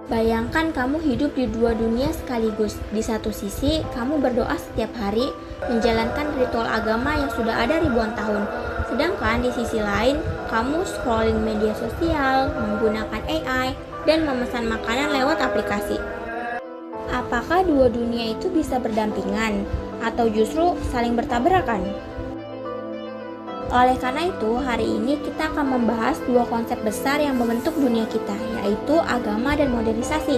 Bayangkan kamu hidup di dua dunia sekaligus. Di satu sisi, kamu berdoa setiap hari, menjalankan ritual agama yang sudah ada ribuan tahun. Sedangkan di sisi lain, kamu scrolling media sosial, menggunakan AI, dan memesan makanan lewat aplikasi. Apakah dua dunia itu bisa berdampingan, atau justru saling bertabrakan? Oleh karena itu, hari ini kita akan membahas dua konsep besar yang membentuk dunia kita, yaitu agama dan modernisasi.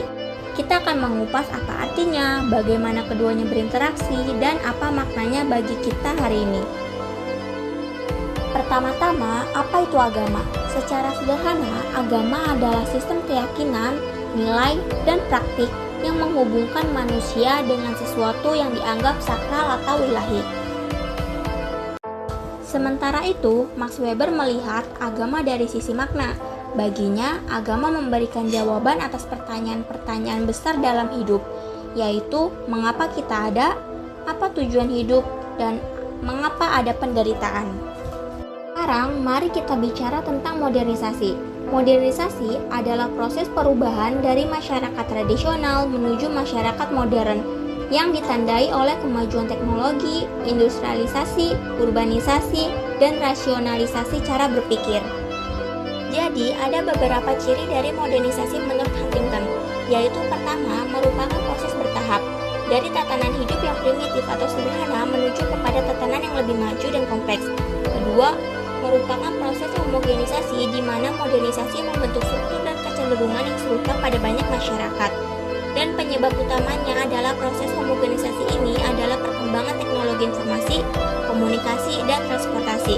Kita akan mengupas apa artinya, bagaimana keduanya berinteraksi, dan apa maknanya bagi kita hari ini. Pertama-tama, apa itu agama? Secara sederhana, agama adalah sistem keyakinan, nilai, dan praktik yang menghubungkan manusia dengan sesuatu yang dianggap sakral atau ilahi. Sementara itu, Max Weber melihat agama dari sisi makna. Baginya, agama memberikan jawaban atas pertanyaan-pertanyaan besar dalam hidup, yaitu mengapa kita ada, apa tujuan hidup, dan mengapa ada penderitaan. Sekarang, mari kita bicara tentang modernisasi. Modernisasi adalah proses perubahan dari masyarakat tradisional menuju masyarakat modern yang ditandai oleh kemajuan teknologi, industrialisasi, urbanisasi, dan rasionalisasi cara berpikir. Jadi, ada beberapa ciri dari modernisasi menurut Huntington, yaitu pertama, merupakan proses bertahap, dari tatanan hidup yang primitif atau sederhana menuju kepada tatanan yang lebih maju dan kompleks. Kedua, merupakan proses homogenisasi di mana modernisasi membentuk struktur dan kecenderungan yang serupa pada banyak masyarakat. Dan penyebab utamanya adalah proses homogenisasi ini adalah perkembangan teknologi informasi, komunikasi, dan transportasi.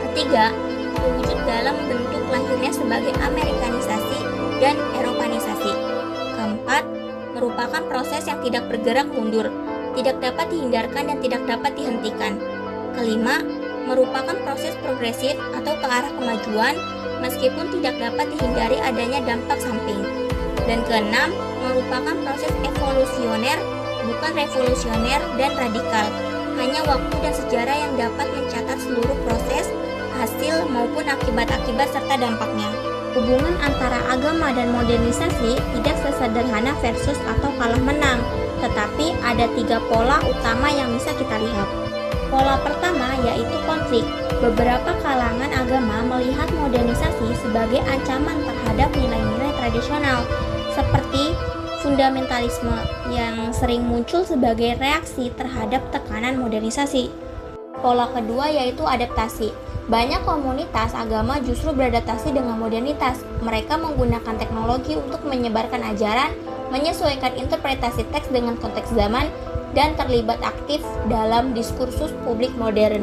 Ketiga, terwujud dalam bentuk lahirnya sebagai Amerikanisasi dan Eropanisasi. Keempat, merupakan proses yang tidak bergerak mundur, tidak dapat dihindarkan dan tidak dapat dihentikan. Kelima, merupakan proses progresif atau ke arah kemajuan, meskipun tidak dapat dihindari adanya dampak samping. Dan keenam, merupakan proses evolusioner, bukan revolusioner dan radikal. Hanya waktu dan sejarah yang dapat mencatat seluruh proses, hasil maupun akibat-akibat serta dampaknya. Hubungan antara agama dan modernisasi tidak sesederhana versus atau kalah menang, tetapi ada tiga pola utama yang bisa kita lihat. Pola pertama yaitu konflik. Beberapa kalangan agama melihat modernisasi sebagai ancaman terhadap nilai-nilai tradisional, seperti fundamentalisme yang sering muncul sebagai reaksi terhadap tekanan modernisasi. Pola kedua yaitu adaptasi. Banyak komunitas agama justru beradaptasi dengan modernitas. Mereka menggunakan teknologi untuk menyebarkan ajaran, menyesuaikan interpretasi teks dengan konteks zaman, dan terlibat aktif dalam diskursus publik modern.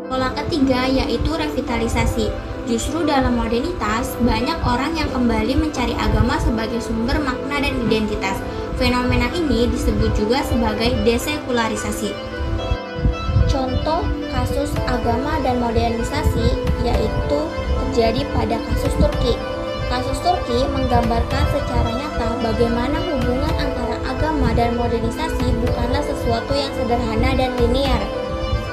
Pola ketiga yaitu revitalisasi. Justru dalam modernitas, banyak orang yang kembali mencari agama sebagai sumber makna dan identitas. Fenomena ini disebut juga sebagai desekularisasi. Contoh kasus agama dan modernisasi yaitu terjadi pada kasus Turki. Kasus Turki menggambarkan secara nyata bagaimana hubungan antara agama dan modernisasi bukanlah sesuatu yang sederhana dan linear.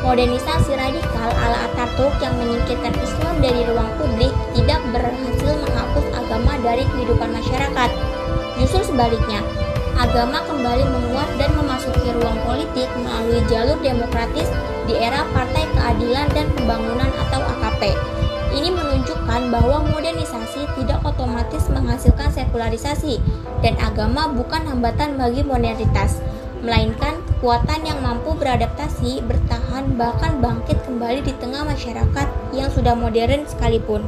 Modernisasi radikal ala Atatürk yang menyingkirkan Islam dari ruang publik tidak berhasil menghapus agama dari kehidupan masyarakat. Justru sebaliknya, agama kembali menguat dan memasuki ruang politik melalui jalur demokratis di era Partai Keadilan dan Pembangunan atau AKP. Ini menunjukkan bahwa modernisasi tidak otomatis menghasilkan sekularisasi dan agama bukan hambatan bagi modernitas, melainkan kekuatan yang mampu beradaptasi, bertahan, bahkan bangkit kembali di tengah masyarakat yang sudah modern sekalipun.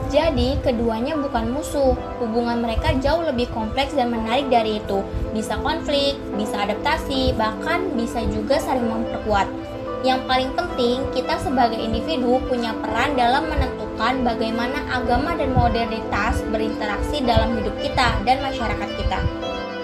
Jadi, keduanya bukan musuh, hubungan mereka jauh lebih kompleks dan menarik dari itu. Bisa konflik, bisa adaptasi, bahkan bisa juga saling memperkuat. Yang paling penting, kita sebagai individu punya peran dalam menentukan bagaimana agama dan modernitas berinteraksi dalam hidup kita dan masyarakat kita.